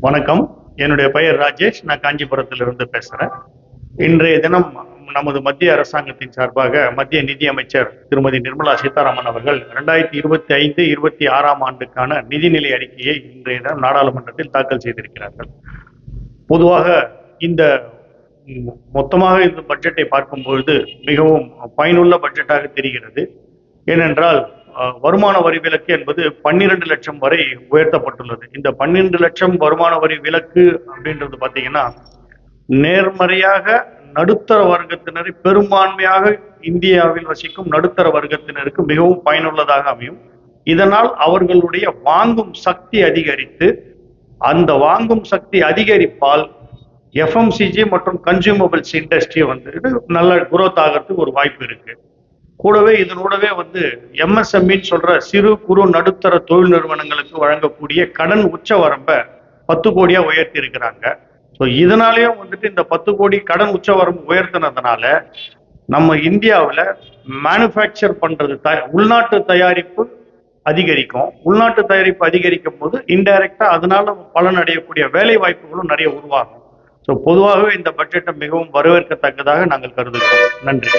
வணக்கம். என்னுடைய பெயர் ராஜேஷ். நான் காஞ்சிபுரத்திலிருந்து பேசுறேன். இன்றைய தினம் நமது மத்திய அரசாங்கத்தின் சார்பாக மத்திய நிதி அமைச்சர் திருமதி நிர்மலா சீதாராமன் அவர்கள் 2025-26 ஆண்டுக்கான நிதிநிலை அறிக்கையை இன்றைய தினம் நாடாளுமன்றத்தில் தாக்கல் செய்திருக்கிறார்கள். பொதுவாக இந்த மொத்தமாக இந்த பட்ஜெட்டை பார்க்கும்பொழுது மிகவும் பயனுள்ள பட்ஜெட்டாக தெரிகிறது. ஏனென்றால் வருமான வரி விலக்கு என்பது 12 லட்சம் வரை உயர்த்தப்பட்டுள்ளது. இந்த 12 லட்சம் வருமான வரி விலக்கு அப்படின்றது பார்த்தீங்கன்னா நேர்மறையாக நடுத்தர வர்க்கத்தினரை, பெரும்பான்மையாக இந்தியாவில் வசிக்கும் நடுத்தர வர்க்கத்தினருக்கு மிகவும் பயனுள்ளதாக அமையும். இதனால் அவர்களுடைய வாங்கும் சக்தி அதிகரித்து, அந்த வாங்கும் சக்தி அதிகரிப்பால் எஃப்எம்சிஜி மற்றும் கன்சியூமபிள்ஸ் இண்டஸ்ட்ரி நல்ல குரோத் ஆகிறதுக்கு ஒரு வாய்ப்பு இருக்கு. கூடவே இதனோடவே எம்எஸ்எம்இன்னு சொல்ற சிறு குறு நடுத்தர தொழில் நிறுவனங்களுக்கு வழங்கக்கூடிய கடன் உச்ச வரம்பை 10 கோடியா உயர்த்தி இருக்கிறாங்க. ஸோ இதனாலேயும் இந்த 10 கோடி கடன் உச்ச வரம்பு உயர்த்தினதுனால நம்ம இந்தியாவில் மேனுஃபேக்சர் பண்றது உள்நாட்டு தயாரிப்பு அதிகரிக்கும். உள்நாட்டு தயாரிப்பு அதிகரிக்கும் போது இன்டைரக்டா அதனால பலன் அடையக்கூடிய வேலை வாய்ப்புகளும் நிறைய உருவாகும். ஸோ பொதுவாகவே இந்த பட்ஜெட்டை மிகவும் வரவேற்கத்தக்கதாக நாங்கள் கருதுகிறோம். நன்றி.